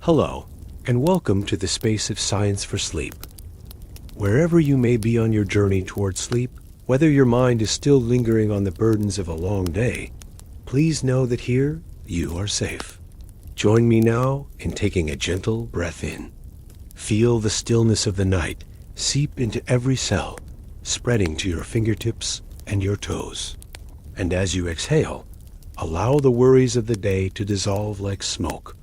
Hello, and welcome to the space of science for sleep. Wherever you may be on your journey towards sleep, whether your mind is still lingering on the burdens of a long day, please know that here you are safe. Join me now in taking a gentle breath in. Feel the stillness of the night seep into every cell, spreading to your fingertips and your toes. And as you exhale, allow the worries of the day to dissolve like smoke,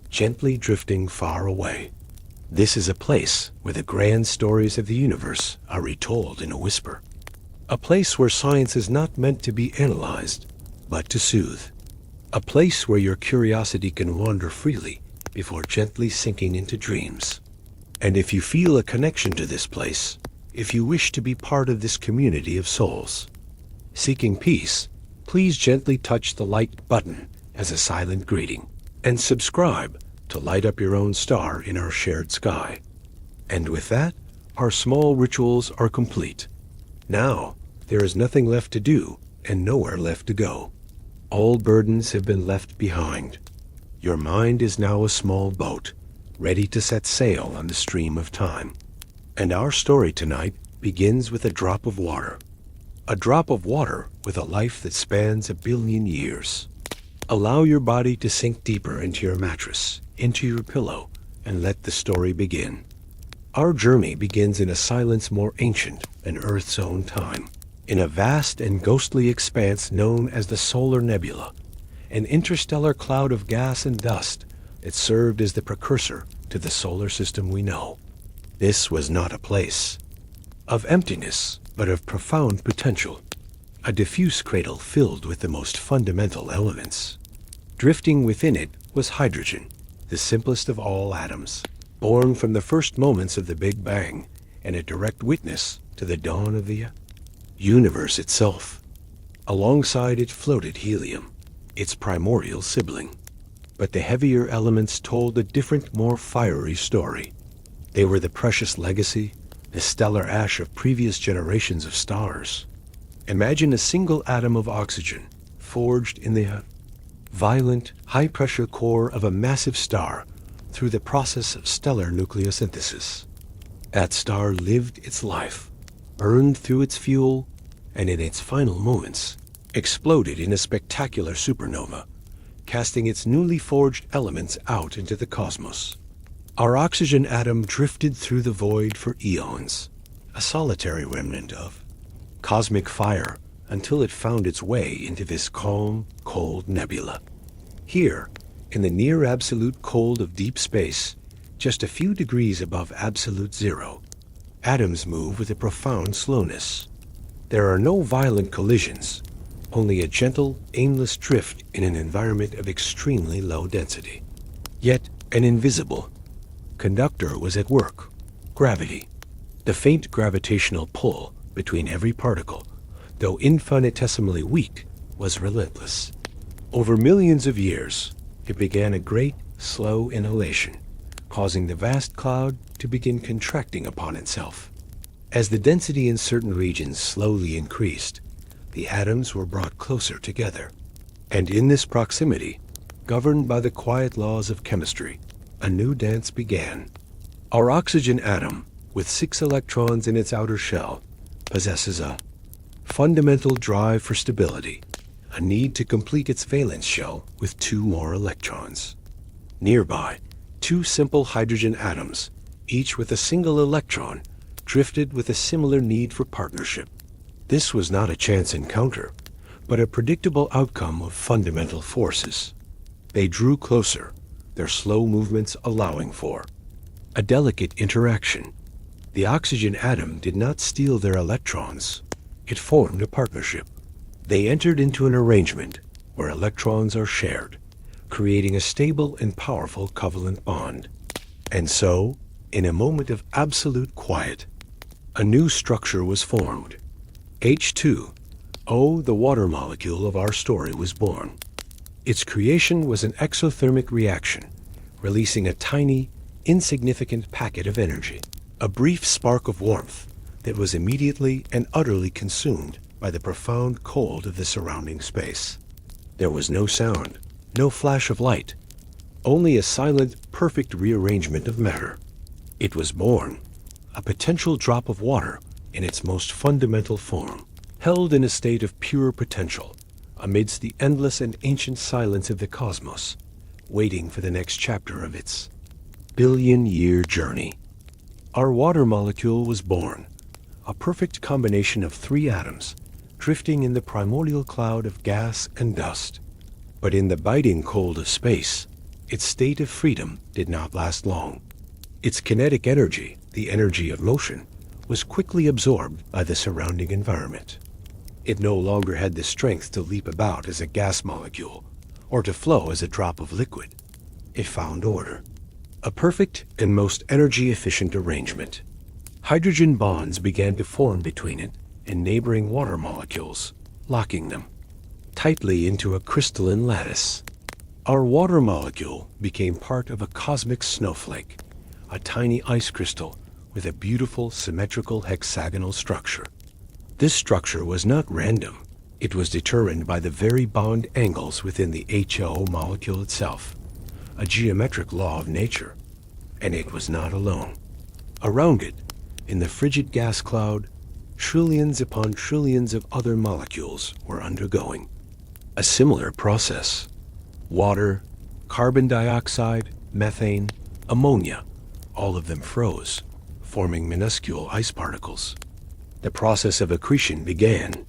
gently drifting far away. This is a place where the grand stories of the universe are retold in a whisper. A place where science is not meant to be analyzed, but to soothe. A place where your curiosity can wander freely before gently sinking into dreams. And if you feel a connection to this place, if you wish to be part of this community of souls seeking peace, please gently touch the like button as a silent greeting, and subscribe to light up your own star in our shared sky. And with that, our small rituals are complete. Now, there is nothing left to do and nowhere left to go. All burdens have been left behind. Your mind is now a small boat, ready to set sail on the stream of time. And our story tonight begins with a drop of water. A drop of water with a life that spans 1 billion years. Allow your body to sink deeper into your mattress, into your pillow, and let the story begin. Our journey begins in a silence more ancient than Earth's own time, in a vast and ghostly expanse known as the Solar Nebula, an interstellar cloud of gas and dust that served as the precursor to the solar system we know. This was not a place of emptiness, but of profound potential, a diffuse cradle filled with the most fundamental elements. Drifting within it was hydrogen, the simplest of all atoms, born from the first moments of the Big Bang and a direct witness to the dawn of the universe itself. Alongside it floated helium, its primordial sibling. But the heavier elements told a different, more fiery story. They were the precious legacy, the stellar ash of previous generations of stars. Imagine a single atom of oxygen forged in the violent, high-pressure core of a massive star through the process of stellar nucleosynthesis. That star lived its life, burned through its fuel, and in its final moments, exploded in a spectacular supernova, casting its newly forged elements out into the cosmos. Our oxygen atom drifted through the void for eons, a solitary remnant of cosmic fire, until it found its way into this calm, cold nebula. Here, in the near-absolute cold of deep space, just a few degrees above absolute zero, atoms move with a profound slowness. There are no violent collisions, only a gentle, aimless drift in an environment of extremely low density. Yet, an invisible conductor was at work: gravity. The faint gravitational pull between every particle, though infinitesimally weak, was relentless. Over millions of years, it began a great, slow inhalation, causing the vast cloud to begin contracting upon itself. As the density in certain regions slowly increased, the atoms were brought closer together. And in this proximity, governed by the quiet laws of chemistry, a new dance began. Our oxygen atom, with 6 electrons in its outer shell, possesses a fundamental drive for stability, a need to complete its valence shell with 2 more electrons. Nearby, 2 simple hydrogen atoms, each with a single electron, drifted with a similar need for partnership. This was not a chance encounter, but a predictable outcome of fundamental forces. They drew closer, their slow movements allowing for a delicate interaction. The oxygen atom did not steal their electrons. It formed a partnership. They entered into an arrangement where electrons are shared, creating a stable and powerful covalent bond. And so, in a moment of absolute quiet, a new structure was formed. H2O, the water molecule of our story, was born. Its creation was an exothermic reaction, releasing a tiny, insignificant packet of energy, a brief spark of warmth that was immediately and utterly consumed by the profound cold of the surrounding space. There was no sound, no flash of light, only a silent, perfect rearrangement of matter. It was born, a potential drop of water in its most fundamental form, held in a state of pure potential, amidst the endless and ancient silence of the cosmos, waiting for the next chapter of its billion-year journey. Our water molecule was born, a perfect combination of three atoms, drifting in the primordial cloud of gas and dust. But in the biting cold of space, its state of freedom did not last long. Its kinetic energy, the energy of motion, was quickly absorbed by the surrounding environment. It no longer had the strength to leap about as a gas molecule, or to flow as a drop of liquid. It found order, a perfect and most energy-efficient arrangement. Hydrogen bonds began to form between it and neighboring water molecules, locking them tightly into a crystalline lattice. Our water molecule became part of a cosmic snowflake, a tiny ice crystal with a beautiful symmetrical hexagonal structure. This structure was not random. It was determined by the very bond angles within the HO molecule itself, a geometric law of nature. And it was not alone. Around it, in the frigid gas cloud, trillions upon trillions of other molecules were undergoing a similar process. Water, carbon dioxide, methane, ammonia, all of them froze, forming minuscule ice particles. The process of accretion began.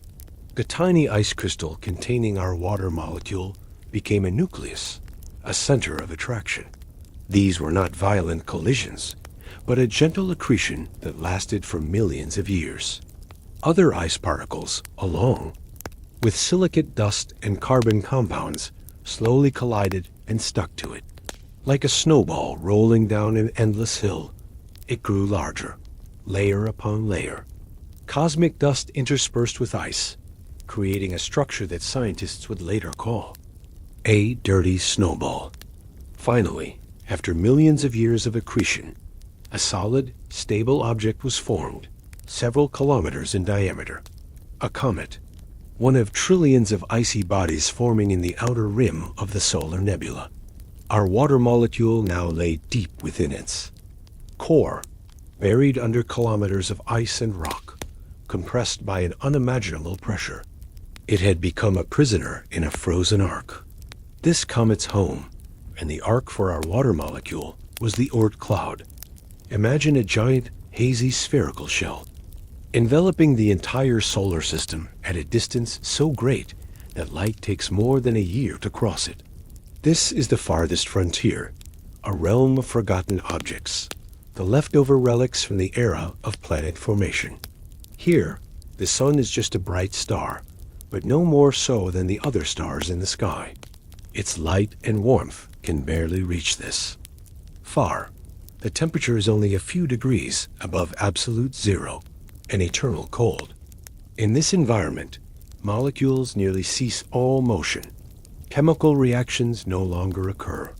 The tiny ice crystal containing our water molecule became a nucleus, a center of attraction. These were not violent collisions, but a gentle accretion that lasted for millions of years. Other ice particles, along with silicate dust and carbon compounds, slowly collided and stuck to it. Like a snowball rolling down an endless hill, it grew larger, layer upon layer. Cosmic dust interspersed with ice, creating a structure that scientists would later call a dirty snowball. Finally, after millions of years of accretion, a solid, stable object was formed, several kilometers in diameter. A comet, one of trillions of icy bodies forming in the outer rim of the solar nebula. Our water molecule now lay deep within its core, buried under kilometers of ice and rock, compressed by an unimaginable pressure. It had become a prisoner in a frozen ark. This comet's home, and the ark for our water molecule, was the Oort cloud. Imagine a giant, hazy spherical shell, enveloping the entire solar system at a distance so great that light takes more than a year to cross it. This is the farthest frontier, a realm of forgotten objects, the leftover relics from the era of planet formation. Here, the sun is just a bright star, but no more so than the other stars in the sky. Its light and warmth can barely reach this. Far, the temperature is only a few degrees above absolute zero, an eternal cold. In this environment, molecules nearly cease all motion. Chemical reactions no longer occur.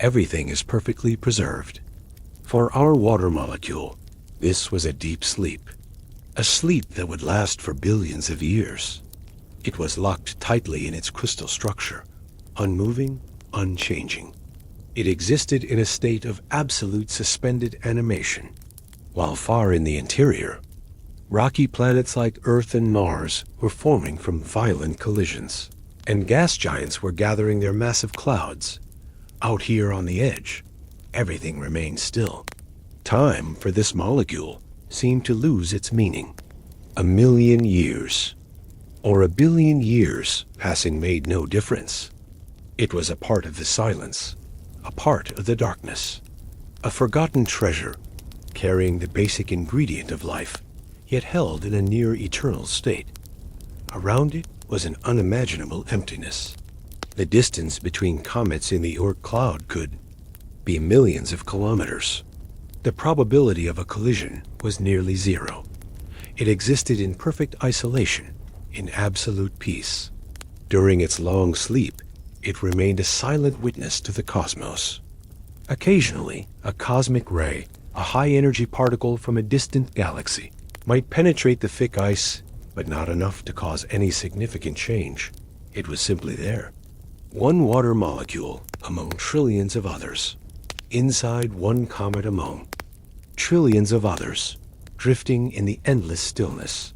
Everything is perfectly preserved. For our water molecule, this was a deep sleep, a sleep that would last for billions of years. It was locked tightly in its crystal structure, unmoving, unchanging. It existed in a state of absolute suspended animation, while far in the interior, rocky planets like Earth and Mars were forming from violent collisions, and gas giants were gathering their massive clouds. Out here on the edge, everything remained still. Time for this molecule seemed to lose its meaning. 1,000,000 years, or 1 billion years passing made no difference. It was a part of the silence, a part of the darkness, a forgotten treasure, carrying the basic ingredient of life, yet held in a near-eternal state. Around it was an unimaginable emptiness. The distance between comets in the Oort cloud could be millions of kilometers. The probability of a collision was nearly zero. It existed in perfect isolation, in absolute peace. During its long sleep, it remained a silent witness to the cosmos. Occasionally, a cosmic ray, a high-energy particle from a distant galaxy, might penetrate the thick ice, but not enough to cause any significant change. It was simply there. One water molecule, among trillions of others. Inside one comet among trillions of others, drifting in the endless stillness.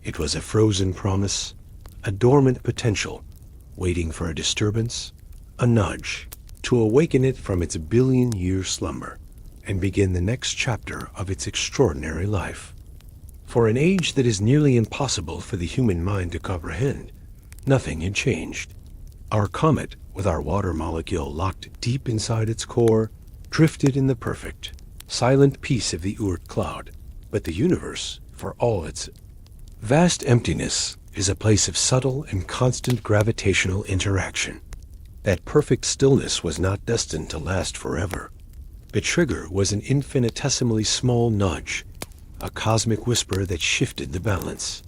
It was a frozen promise, a dormant potential, waiting for a disturbance, a nudge, to awaken it from its billion-year slumber and begin the next chapter of its extraordinary life. For an age that is nearly impossible for the human mind to comprehend, nothing had changed. Our comet, with our water molecule locked deep inside its core, drifted in the perfect, silent peace of the Oort cloud. But the universe, for all its vast emptiness, is a place of subtle and constant gravitational interaction. That perfect stillness was not destined to last forever. The trigger was an infinitesimally small nudge, a cosmic whisper that shifted the balance.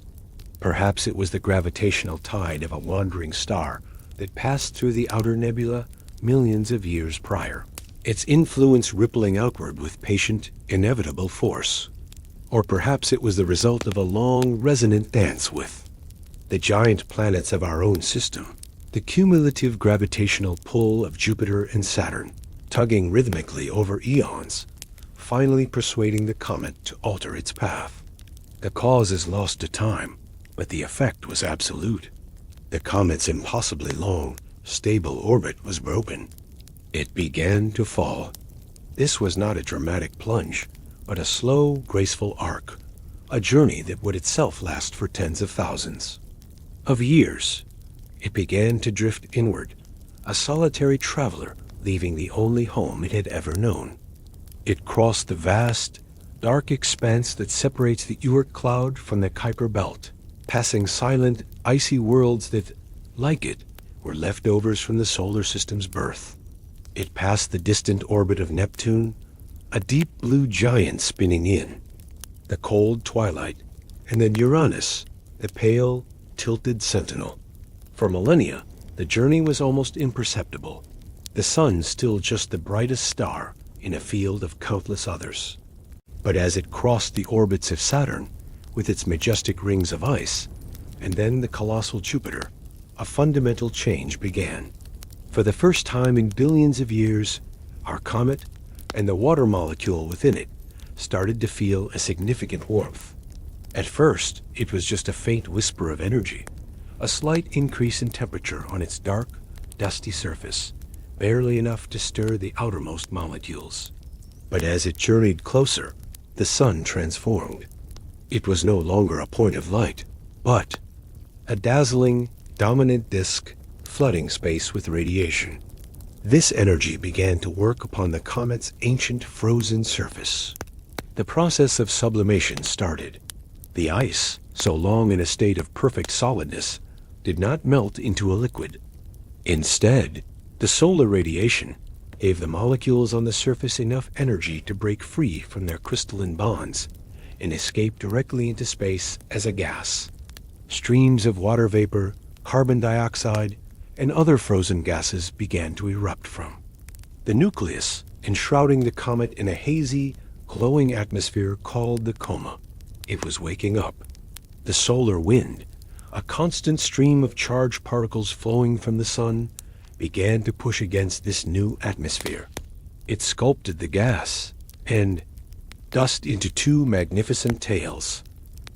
Perhaps it was the gravitational tide of a wandering star that passed through the outer nebula millions of years prior, its influence rippling outward with patient, inevitable force. Or perhaps it was the result of a long, resonant dance with the giant planets of our own system, the cumulative gravitational pull of Jupiter and Saturn, tugging rhythmically over eons, finally persuading the comet to alter its path. The cause is lost to time, but the effect was absolute. The comet's impossibly long, stable orbit was broken. It began to fall. This was not a dramatic plunge, but a slow, graceful arc, a journey that would itself last for tens of thousands of years. It began to drift inward, a solitary traveler leaving the only home it had ever known. It crossed the vast, dark expanse that separates the Oort cloud from the Kuiper belt, passing silent, icy worlds that, like it, were leftovers from the solar system's birth. It passed the distant orbit of Neptune, a deep blue giant spinning in, the cold twilight, and then Uranus, the pale, tilted sentinel. For millennia, the journey was almost imperceptible, the sun still just the brightest star in a field of countless others. But as it crossed the orbits of Saturn, with its majestic rings of ice, and then the colossal Jupiter, a fundamental change began. For the first time in billions of years, our comet and the water molecule within it started to feel a significant warmth. At first, it was just a faint whisper of energy, a slight increase in temperature on its dark, dusty surface, barely enough to stir the outermost molecules. But as it journeyed closer, the sun transformed. It was no longer a point of light, but a dazzling, dominant disk flooding space with radiation. This energy began to work upon the comet's ancient frozen surface. The process of sublimation started. The ice, so long in a state of perfect solidness, did not melt into a liquid. Instead, the solar radiation gave the molecules on the surface enough energy to break free from their crystalline bonds and escape directly into space as a gas. Streams of water vapor, carbon dioxide, and other frozen gases began to erupt from the nucleus, enshrouding the comet in a hazy, glowing atmosphere called the coma. It was waking up. The solar wind, a constant stream of charged particles flowing from the sun, began to push against this new atmosphere. It sculpted the gas and dust into two magnificent tails.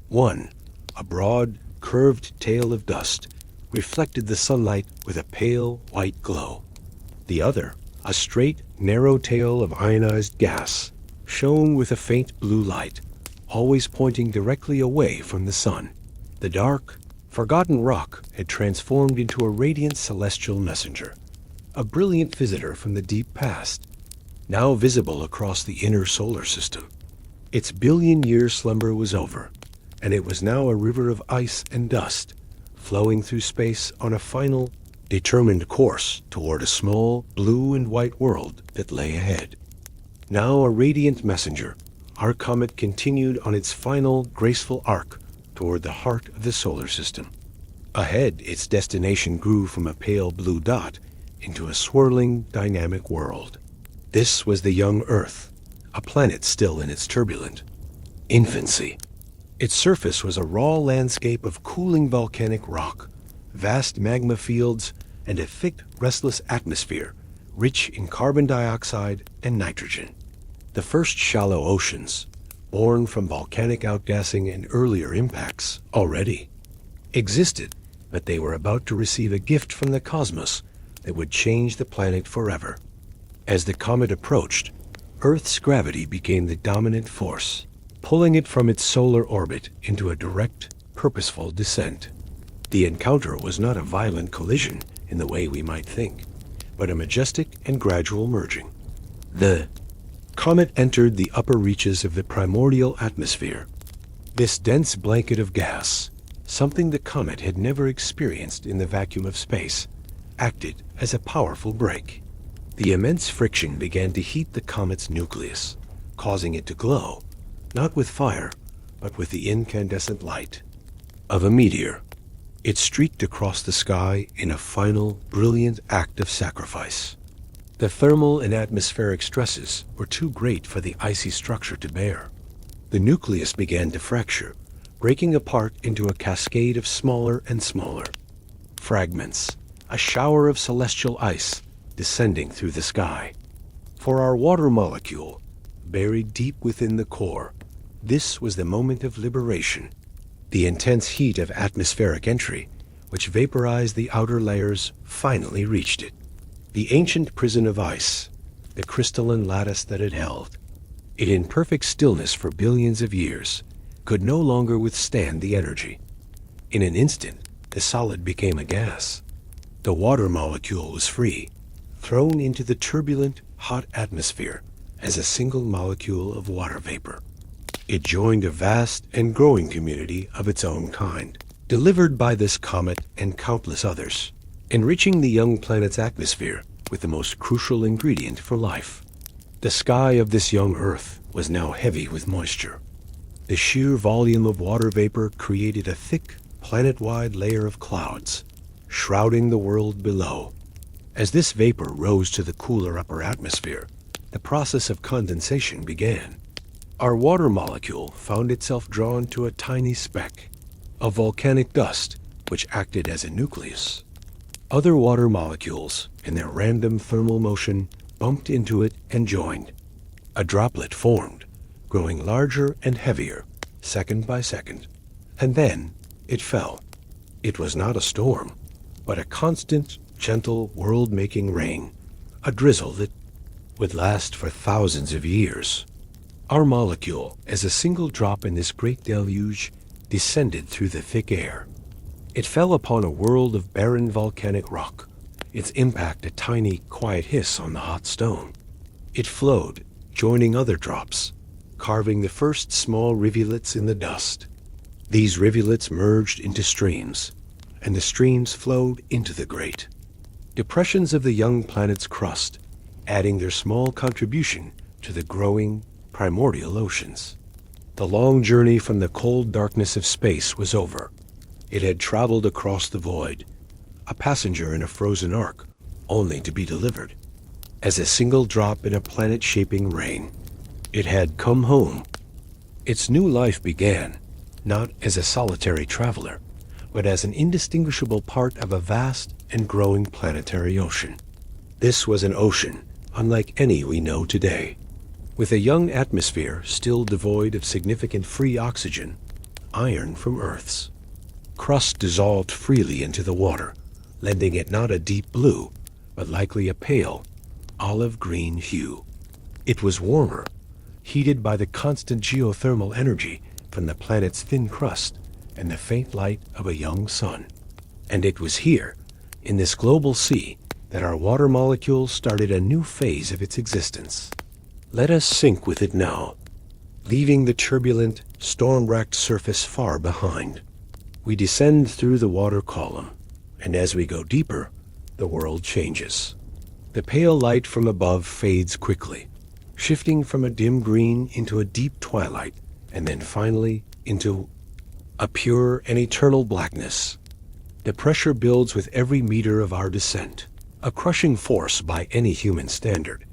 One, a broad, curved tail of dust, reflected the sunlight with a pale white glow. The other, a straight, narrow tail of ionized gas, shone with a faint blue light, always pointing directly away from the sun. The dark, forgotten rock had transformed into a radiant celestial messenger, a brilliant visitor from the deep past, now visible across the inner solar system. Its billion-year slumber was over, and it was now a river of ice and dust, flowing through space on a final, determined course toward a small blue and white world that lay ahead. Now a radiant messenger, our comet continued on its final, graceful arc toward the heart of the solar system. Ahead, its destination grew from a pale blue dot into a swirling, dynamic world. This was the young Earth, a planet still in its turbulent infancy. Its surface was a raw landscape of cooling volcanic rock, vast magma fields, and a thick, restless atmosphere rich in carbon dioxide and nitrogen. The first shallow oceans, born from volcanic outgassing and earlier impacts, already existed, but they were about to receive a gift from the cosmos that would change the planet forever. As the comet approached, Earth's gravity became the dominant force, pulling it from its solar orbit into a direct, purposeful descent. The encounter was not a violent collision in the way we might think, but a majestic and gradual merging. The comet entered the upper reaches of the primordial atmosphere. This dense blanket of gas, something the comet had never experienced in the vacuum of space, acted as a powerful brake. The immense friction began to heat the comet's nucleus, causing it to glow, not with fire, but with the incandescent light of a meteor. It streaked across the sky in a final, brilliant act of sacrifice. The thermal and atmospheric stresses were too great for the icy structure to bear. The nucleus began to fracture, breaking apart into a cascade of smaller and smaller fragments, a shower of celestial ice descending through the sky. For our water molecule, buried deep within the core, this was the moment of liberation. The intense heat of atmospheric entry, which vaporized the outer layers, finally reached it. The ancient prison of ice, the crystalline lattice that it held, it in perfect stillness for billions of years, could no longer withstand the energy. In an instant, the solid became a gas. The water molecule was free, thrown into the turbulent, hot atmosphere as a single molecule of water vapor. It joined a vast and growing community of its own kind, delivered by this comet and countless others, enriching the young planet's atmosphere with the most crucial ingredient for life. The sky of this young Earth was now heavy with moisture. The sheer volume of water vapor created a thick, planet-wide layer of clouds, shrouding the world below. As this vapor rose to the cooler upper atmosphere, the process of condensation began. Our water molecule found itself drawn to a tiny speck of volcanic dust, which acted as a nucleus. Other water molecules, in their random thermal motion, bumped into it and joined. A droplet formed, growing larger and heavier, second by second. And then it fell. It was not a storm, but a constant, gentle, world-making rain, a drizzle that would last for thousands of years. Our molecule, as a single drop in this great deluge, descended through the thick air. It fell upon a world of barren volcanic rock, its impact a tiny, quiet hiss on the hot stone. It flowed, joining other drops, carving the first small rivulets in the dust. These rivulets merged into streams, and the streams flowed into the great depressions of the young planet's crust, adding their small contribution to the growing primordial oceans. The long journey from the cold darkness of space was over. It had traveled across the void, a passenger in a frozen ark, only to be delivered as a single drop in a planet-shaping rain. It had come home. Its new life began, not as a solitary traveler, but as an indistinguishable part of a vast and growing planetary ocean. This was an ocean unlike any we know today, with a young atmosphere still devoid of significant free oxygen, iron from Earth's. Crust dissolved freely into the water, lending it not a deep blue, but likely a pale, olive-green hue. It was warmer, heated by the constant geothermal energy from the planet's thin crust and the faint light of a young sun. And it was here, in this global sea, that our water molecule started a new phase of its existence. Let us sink with it now, leaving the turbulent, storm-racked surface far behind. We descend through the water column, and as we go deeper, the world changes. The pale light from above fades quickly, shifting from a dim green into a deep twilight, and then finally into a pure and eternal blackness. The pressure builds with every meter of our descent, a crushing force by any human standard.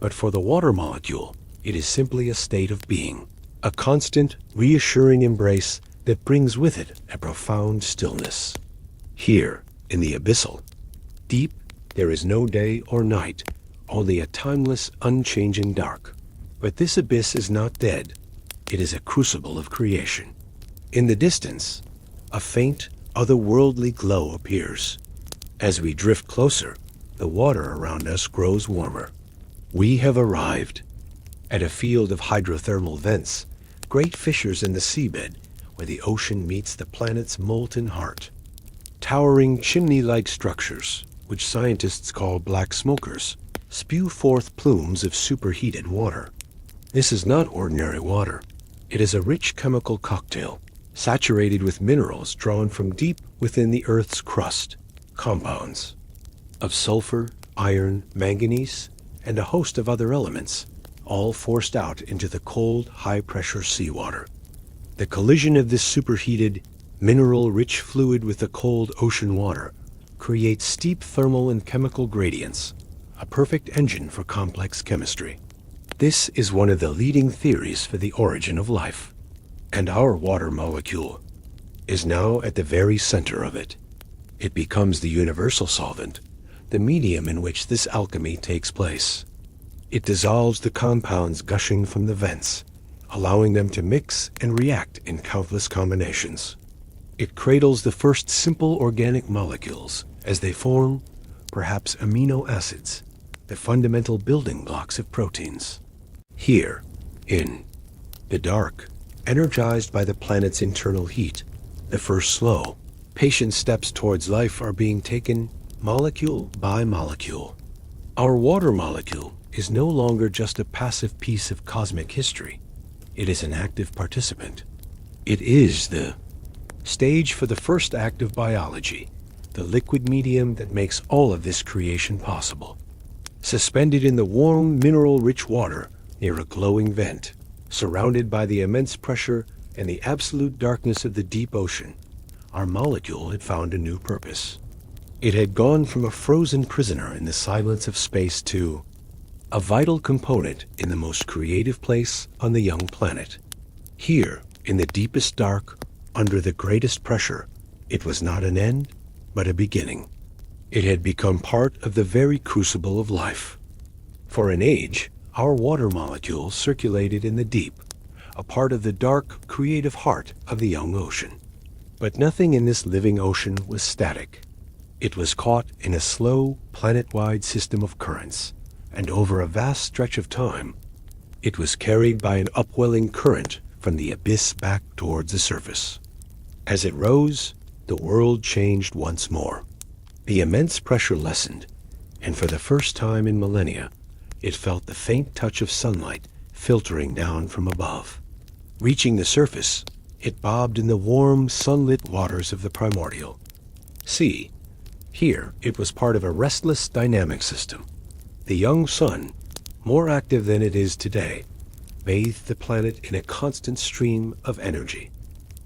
But for the water molecule, it is simply a state of being, a constant, reassuring embrace that brings with it a profound stillness. Here, in the abyssal, deep, there is no day or night, only a timeless, unchanging dark. But this abyss is not dead. It is a crucible of creation. In the distance, a faint, otherworldly glow appears. As we drift closer, the water around us grows warmer. We have arrived at a field of hydrothermal vents, great fissures in the seabed where the ocean meets the planet's molten heart. Towering chimney-like structures, which scientists call black smokers, spew forth plumes of superheated water. This is not ordinary water. It is a rich chemical cocktail, saturated with minerals drawn from deep within the Earth's crust, compounds of sulfur, iron, manganese, and a host of other elements, all forced out into the cold, high-pressure seawater. The collision of this superheated, mineral-rich fluid with the cold ocean water creates steep thermal and chemical gradients, a perfect engine for complex chemistry. This is one of the leading theories for the origin of life, and our water molecule is now at the very center of it. It becomes the universal solvent, the medium in which this alchemy takes place. It dissolves the compounds gushing from the vents, allowing them to mix and react in countless combinations. It cradles the first simple organic molecules as they form, perhaps amino acids, the fundamental building blocks of proteins. Here, in the dark, energized by the planet's internal heat, the first slow, patient steps towards life are being taken molecule by molecule. Our water molecule is no longer just a passive piece of cosmic history. It is an active participant. It is the stage for the first act of biology, the liquid medium that makes all of this creation possible. Suspended in the warm, mineral-rich water near a glowing vent, surrounded by the immense pressure and the absolute darkness of the deep ocean, our molecule had found a new purpose. It had gone from a frozen prisoner in the silence of space to a vital component in the most creative place on the young planet. Here, in the deepest dark, under the greatest pressure, it was not an end, but a beginning. It had become part of the very crucible of life. For an age, our water molecule circulated in the deep, a part of the dark, creative heart of the young ocean. But nothing in this living ocean was static. It was caught in a slow, planet-wide system of currents, and over a vast stretch of time, it was carried by an upwelling current from the abyss back towards the surface. As it rose, the world changed once more. The immense pressure lessened, and for the first time in millennia, it felt the faint touch of sunlight filtering down from above. Reaching the surface, it bobbed in the warm, sunlit waters of the Primordial. See, here it was part of a restless, dynamic system. The young sun, more active than it is today, bathed the planet in a constant stream of energy.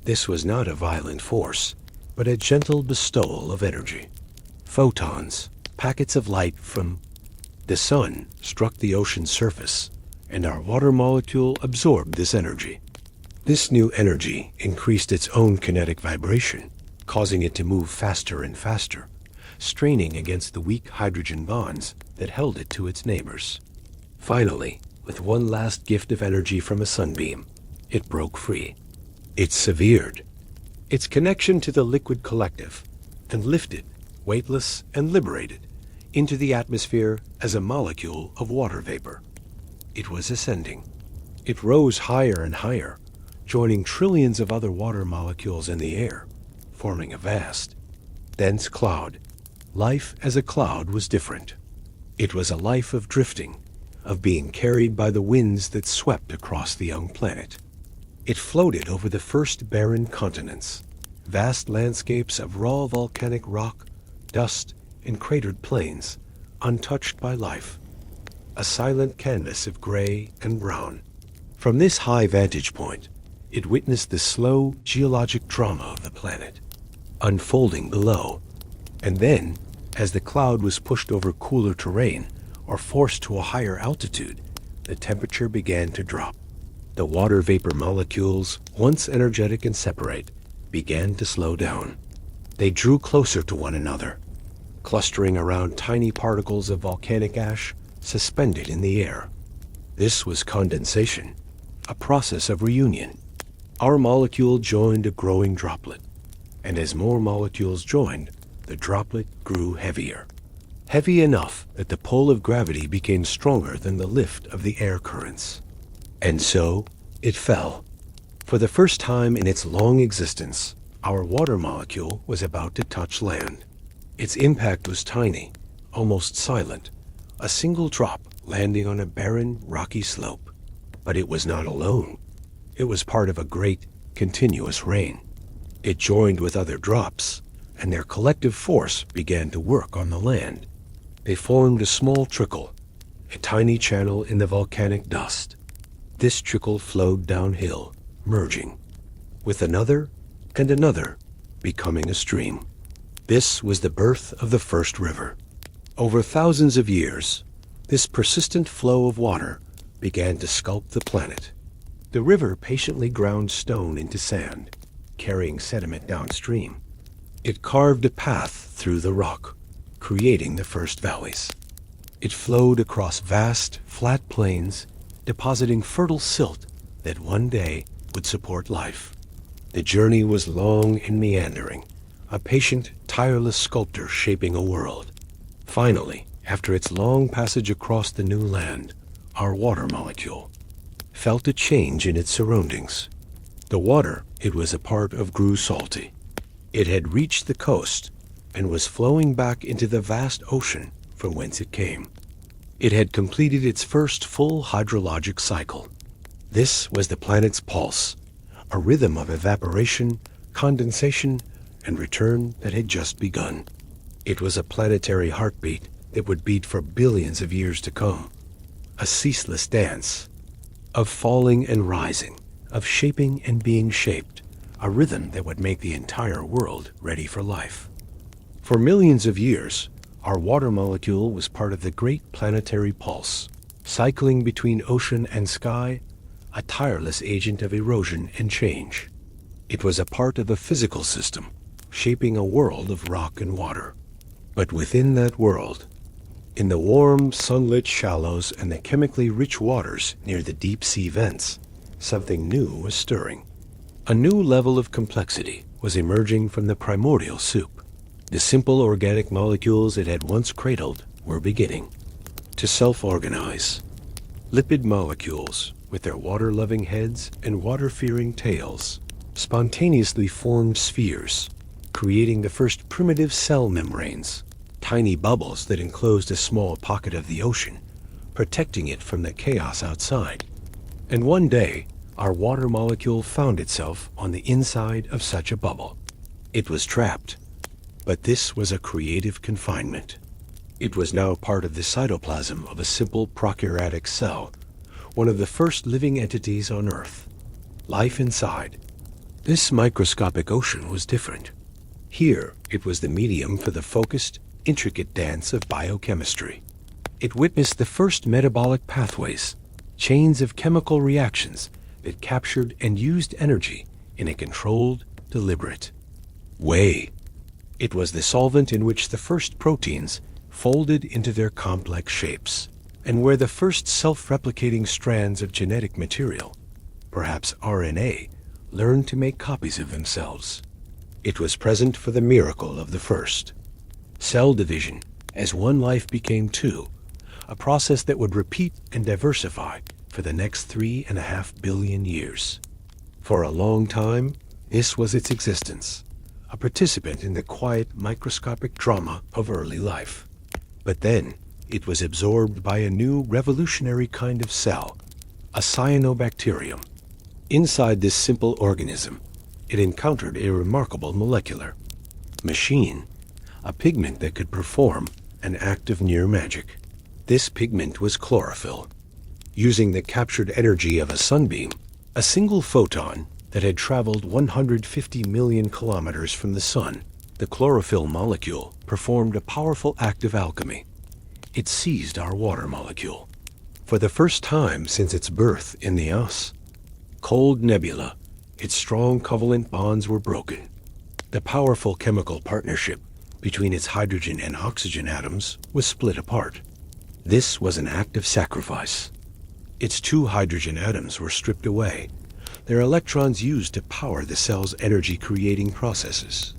This was not a violent force, but a gentle bestowal of energy. Photons, packets of light from the sun, struck the ocean's surface, and our water molecule absorbed this energy. This new energy increased its own kinetic vibration, causing it to move faster and faster, straining against the weak hydrogen bonds that held it to its neighbors. Finally, with one last gift of energy from a sunbeam, it broke free. It severed its connection to the liquid collective and lifted, weightless and liberated, into the atmosphere as a molecule of water vapor. It was ascending. It rose higher and higher, joining trillions of other water molecules in the air, forming a vast, dense cloud. Life as a cloud was different. It was a life of drifting, of being carried by the winds that swept across the young planet. It floated over the first barren continents, vast landscapes of raw volcanic rock, dust, and cratered plains, untouched by life. A silent canvas of gray and brown. From this high vantage point, it witnessed the slow geologic drama of the planet, unfolding below. And then, as the cloud was pushed over cooler terrain or forced to a higher altitude, the temperature began to drop. The water vapor molecules, once energetic and separate, began to slow down. They drew closer to one another, clustering around tiny particles of volcanic ash suspended in the air. This was condensation, a process of reunion. Our molecule joined a growing droplet, and as more molecules joined, the droplet grew heavier. Heavy enough that the pull of gravity became stronger than the lift of the air currents. And so, it fell. For the first time in its long existence, our water molecule was about to touch land. Its impact was tiny, almost silent, a single drop landing on a barren, rocky slope. But it was not alone. It was part of a great, continuous rain. It joined with other drops, and their collective force began to work on the land. They formed a small trickle, a tiny channel in the volcanic dust. This trickle flowed downhill, merging, with another and another, becoming a stream. This was the birth of the first river. Over thousands of years, this persistent flow of water began to sculpt the planet. The river patiently ground stone into sand, carrying sediment downstream. It carved a path through the rock, creating the first valleys. It flowed across vast, flat plains, depositing fertile silt that one day would support life. The journey was long and meandering, a patient, tireless sculptor shaping a world. Finally, after its long passage across the new land, our water molecule felt a change in its surroundings. The water it was a part of grew salty. It had reached the coast and was flowing back into the vast ocean from whence it came. It had completed its first full hydrologic cycle. This was the planet's pulse, a rhythm of evaporation, condensation, and return that had just begun. It was a planetary heartbeat that would beat for billions of years to come. A ceaseless dance of falling and rising, of shaping and being shaped, a rhythm that would make the entire world ready for life. For millions of years, our water molecule was part of the great planetary pulse, cycling between ocean and sky, a tireless agent of erosion and change. It was a part of a physical system, shaping a world of rock and water. But within that world, in the warm, sunlit shallows and the chemically rich waters near the deep sea vents, something new was stirring. A new level of complexity was emerging from the primordial soup. The simple organic molecules it had once cradled were beginning to self-organize. Lipid molecules, with their water-loving heads and water-fearing tails, spontaneously formed spheres, creating the first primitive cell membranes, tiny bubbles that enclosed a small pocket of the ocean, protecting it from the chaos outside. And one day, our water molecule found itself on the inside of such a bubble. It was trapped, but this was a creative confinement. It was now part of the cytoplasm of a simple prokaryotic cell, one of the first living entities on Earth. Life inside. This microscopic ocean was different. Here, it was the medium for the focused, intricate dance of biochemistry. It witnessed the first metabolic pathways, chains of chemical reactions that captured and used energy in a controlled, deliberate way. It was the solvent in which the first proteins folded into their complex shapes, and where the first self-replicating strands of genetic material, perhaps RNA, learned to make copies of themselves. It was present for the miracle of the first. Cell division, as one life became two, a process that would repeat and diversify for the next 3.5 billion years. For a long time, this was its existence, a participant in the quiet microscopic drama of early life. But then, it was absorbed by a new revolutionary kind of cell, a cyanobacterium. Inside this simple organism, it encountered a remarkable molecular machine, a pigment that could perform an act of near magic. This pigment was chlorophyll. Using the captured energy of a sunbeam, a single photon that had traveled 150 million kilometers from the sun, the chlorophyll molecule performed a powerful act of alchemy. It seized our water molecule. For the first time since its birth in the us, cold Nebula, its strong covalent bonds were broken. The powerful chemical partnership between its hydrogen and oxygen atoms was split apart. This was an act of sacrifice. Its two hydrogen atoms were stripped away, their electrons used to power the cell's energy-creating processes.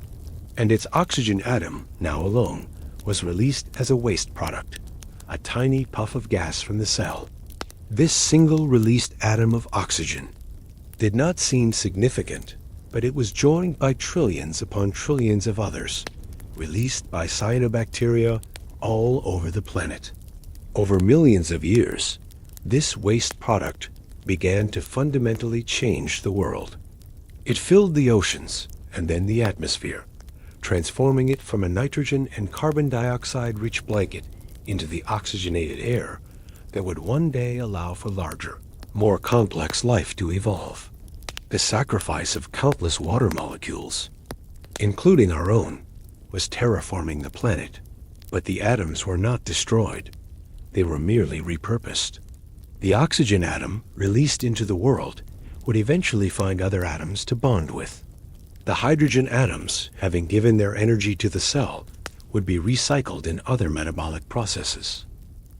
And its oxygen atom, now alone, was released as a waste product, a tiny puff of gas from the cell. This single released atom of oxygen did not seem significant, but it was joined by trillions upon trillions of others, released by cyanobacteria all over the planet. Over millions of years, this waste product began to fundamentally change the world. It filled the oceans and then the atmosphere, transforming it from a nitrogen and carbon dioxide-rich blanket into the oxygenated air that would one day allow for larger, more complex life to evolve. The sacrifice of countless water molecules, including our own, was terraforming the planet. But the atoms were not destroyed. They were merely repurposed. The oxygen atom, released into the world, would eventually find other atoms to bond with. The hydrogen atoms, having given their energy to the cell, would be recycled in other metabolic processes.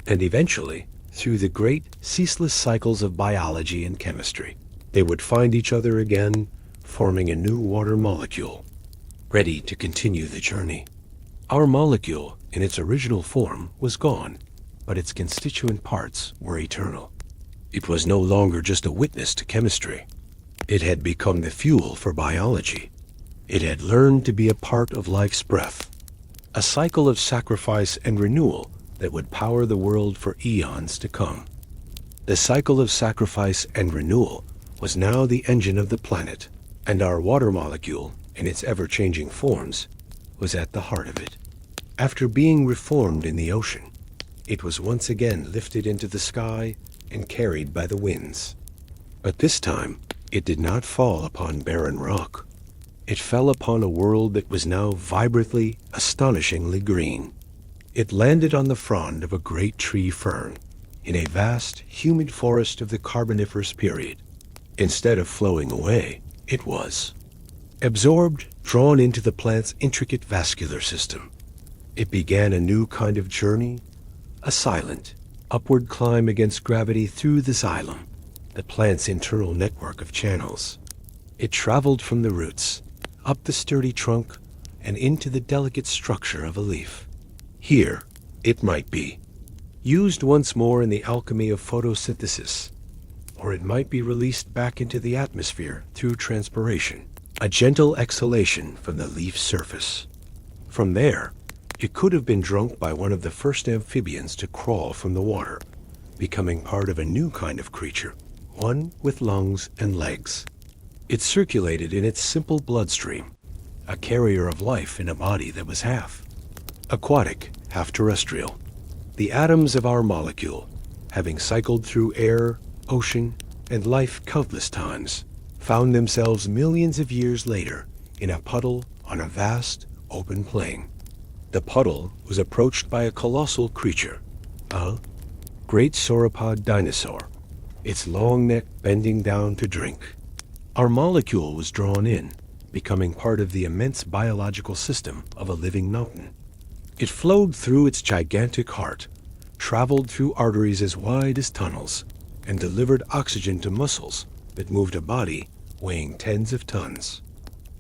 And eventually, through the great, ceaseless cycles of biology and chemistry, they would find each other again, forming a new water molecule, ready to continue the journey. Our molecule, in its original form, was gone, but its constituent parts were eternal. It was no longer just a witness to chemistry. It had become the fuel for biology. It had learned to be a part of life's breath, a cycle of sacrifice and renewal that would power the world for eons to come. The cycle of sacrifice and renewal was now the engine of the planet, and our water molecule, in its ever-changing forms, was at the heart of it. After being reformed in the ocean, it was once again lifted into the sky and carried by the winds. But this time, it did not fall upon barren rock. It fell upon a world that was now vibrantly, astonishingly green. It landed on the frond of a great tree fern, in a vast, humid forest of the Carboniferous period. Instead of flowing away, it was absorbed, drawn into the plant's intricate vascular system. It began a new kind of journey, a silent, upward climb against gravity through the xylem, the plant's internal network of channels. It traveled from the roots, up the sturdy trunk, and into the delicate structure of a leaf. Here, it might be used once more in the alchemy of photosynthesis, or it might be released back into the atmosphere through transpiration, a gentle exhalation from the leaf's surface. From there, it could have been drunk by one of the first amphibians to crawl from the water, becoming part of a new kind of creature, one with lungs and legs. It circulated in its simple bloodstream, a carrier of life in a body that was half aquatic, half terrestrial. The atoms of our molecule, having cycled through air, ocean, and life countless times, found themselves millions of years later in a puddle on a vast, open plain. The puddle was approached by a colossal creature, a great sauropod dinosaur, its long neck bending down to drink. Our molecule was drawn in, becoming part of the immense biological system of a living mountain. It flowed through its gigantic heart, traveled through arteries as wide as tunnels, and delivered oxygen to muscles that moved a body weighing tens of tons.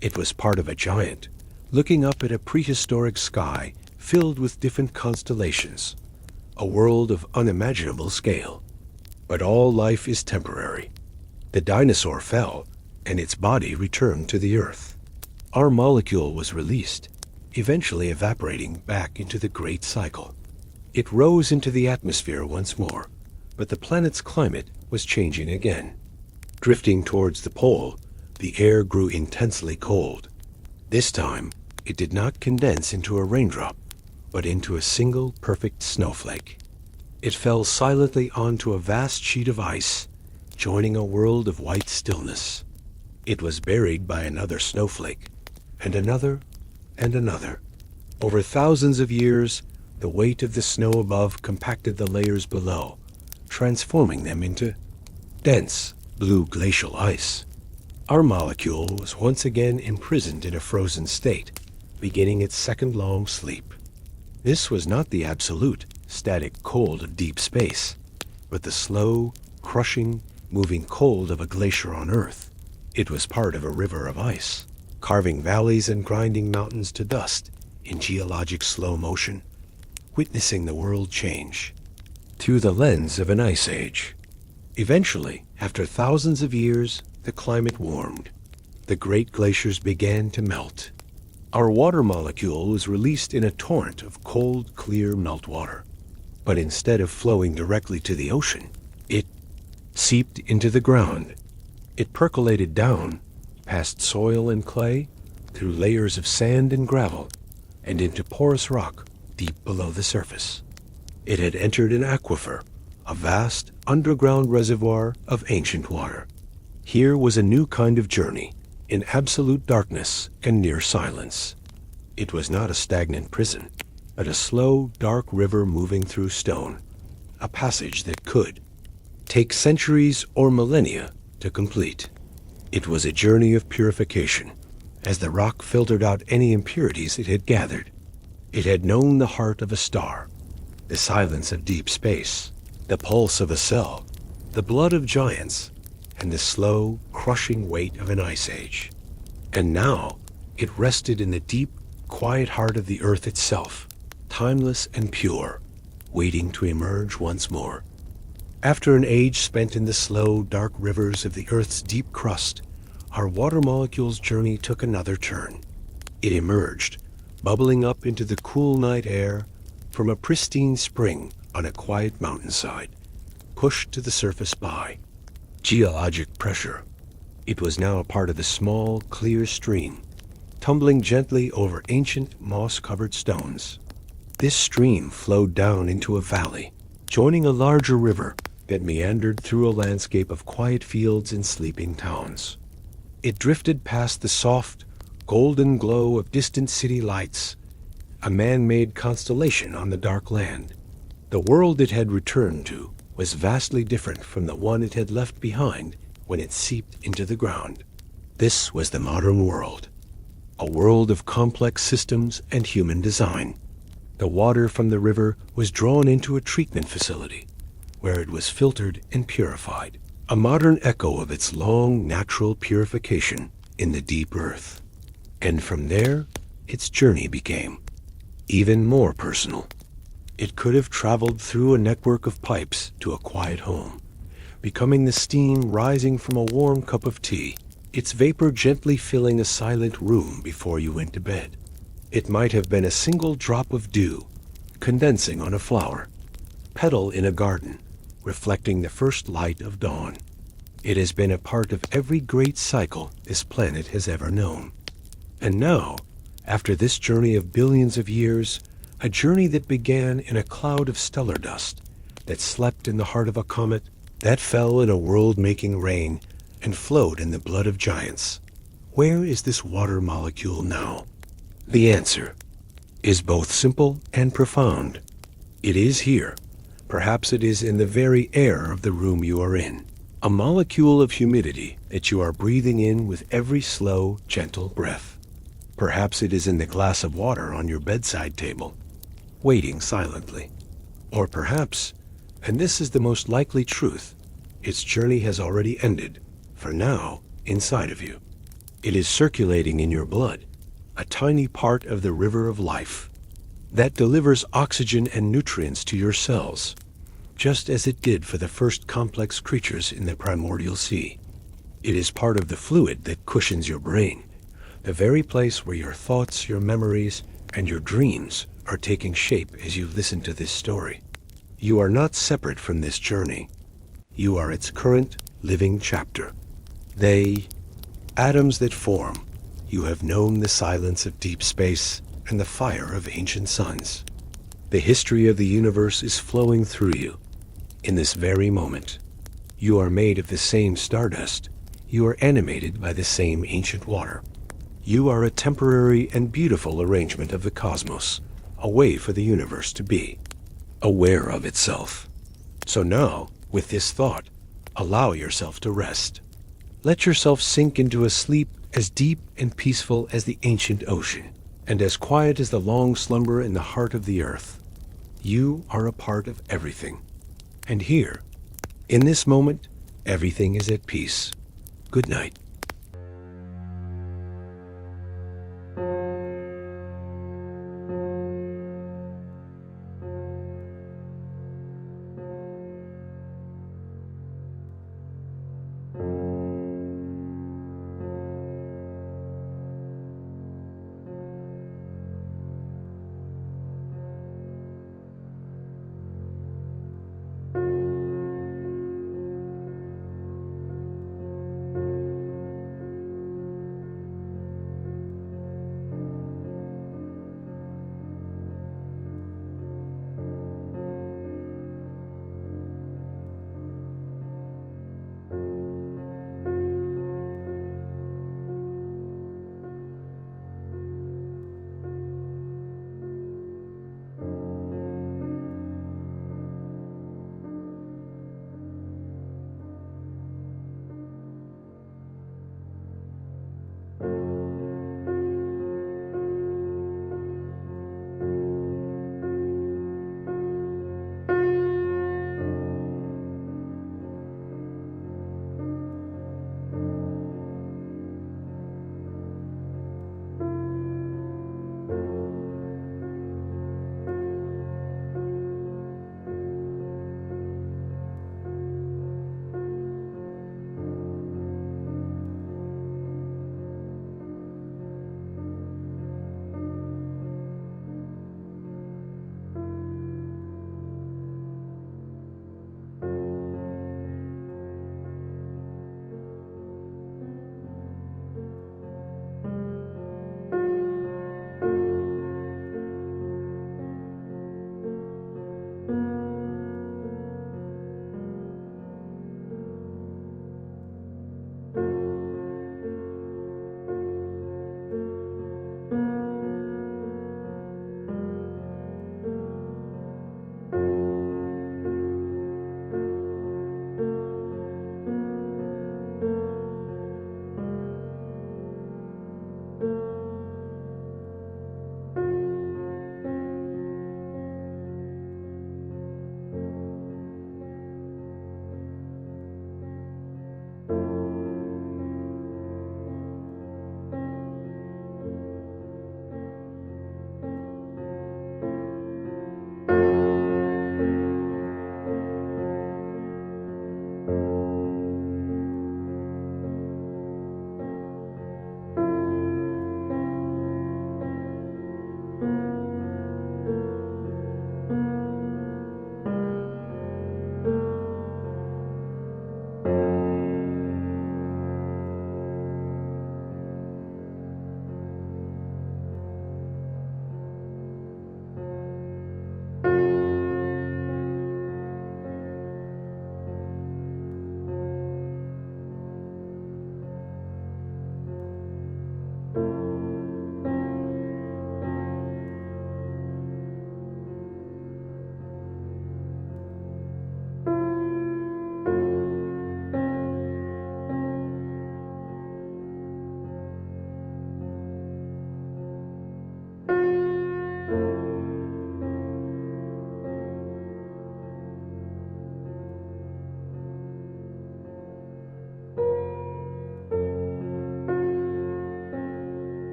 It was part of a giant, looking up at a prehistoric sky filled with different constellations, a world of unimaginable scale. But all life is temporary. The dinosaur fell, and its body returned to the earth. Our molecule was released, eventually evaporating back into the great cycle. It rose into the atmosphere once more, but the planet's climate was changing again. Drifting towards the pole, the air grew intensely cold. This time, it did not condense into a raindrop, but into a single perfect snowflake. It fell silently onto a vast sheet of ice, joining a world of white stillness. It was buried by another snowflake, and another, and another. Over thousands of years, the weight of the snow above compacted the layers below, transforming them into dense, blue glacial ice. Our molecule was once again imprisoned in a frozen state, beginning its second long sleep. This was not the absolute, static cold of deep space, but the slow, crushing, moving cold of a glacier on Earth. It was part of a river of ice, carving valleys and grinding mountains to dust in geologic slow motion, witnessing the world change through the lens of an ice age. Eventually, after thousands of years, the climate warmed. The great glaciers began to melt. Our water molecule was released in a torrent of cold, clear meltwater. But instead of flowing directly to the ocean, it seeped into the ground. It percolated down, past soil and clay, through layers of sand and gravel, and into porous rock deep below the surface. It had entered an aquifer, a vast underground reservoir of ancient water. Here was a new kind of journey, in absolute darkness and near silence. It was not a stagnant prison, but a slow, dark river moving through stone, a passage that could take centuries or millennia to complete. It was a journey of purification, as the rock filtered out any impurities it had gathered. It had known the heart of a star, the silence of deep space, the pulse of a cell, the blood of giants, and the slow, crushing weight of an ice age. And now it rested in the deep, quiet heart of the earth itself, timeless and pure, waiting to emerge once more. After an age spent in the slow, dark rivers of the earth's deep crust, our water molecule's journey took another turn. It emerged, bubbling up into the cool night air from a pristine spring on a quiet mountainside, pushed to the surface by geologic pressure. It was now a part of the small, clear stream, tumbling gently over ancient, moss-covered stones. This stream flowed down into a valley, joining a larger river that meandered through a landscape of quiet fields and sleeping towns. It drifted past the soft, golden glow of distant city lights, a man-made constellation on the dark land. The world it had returned to was vastly different from the one it had left behind when it seeped into the ground. This was the modern world, a world of complex systems and human design. The water from the river was drawn into a treatment facility, where it was filtered and purified, a modern echo of its long, natural purification in the deep earth. And from there, its journey became even more personal. It could have traveled through a network of pipes to a quiet home, becoming the steam rising from a warm cup of tea, its vapor gently filling a silent room before you went to bed. It might have been a single drop of dew, condensing on a flower, petal in a garden, reflecting the first light of dawn. It has been a part of every great cycle this planet has ever known. And now, after this journey of billions of years, a journey that began in a cloud of stellar dust, that slept in the heart of a comet, that fell in a world-making rain, and flowed in the blood of giants. Where is this water molecule now? The answer is both simple and profound. It is here. Perhaps it is in the very air of the room you are in, a molecule of humidity that you are breathing in with every slow, gentle breath. Perhaps it is in the glass of water on your bedside table, waiting silently. Or perhaps, and this is the most likely truth, its journey has already ended, for now, inside of you. It is circulating in your blood, a tiny part of the river of life that delivers oxygen and nutrients to your cells, just as it did for the first complex creatures in the primordial sea. It is part of the fluid that cushions your brain, the very place where your thoughts, your memories, and your dreams are taking shape as you listen to this story. You are not separate from this journey. You are its current, living chapter. They, atoms that form, you have known the silence of deep space and the fire of ancient suns. The history of the universe is flowing through you. In this very moment, you are made of the same stardust. You are animated by the same ancient water. You are a temporary and beautiful arrangement of the cosmos, a way for the universe to be, aware of itself. So now, with this thought, allow yourself to rest. Let yourself sink into a sleep as deep and peaceful as the ancient ocean, and as quiet as the long slumber in the heart of the earth. You are a part of everything. And here, in this moment, everything is at peace. Good night.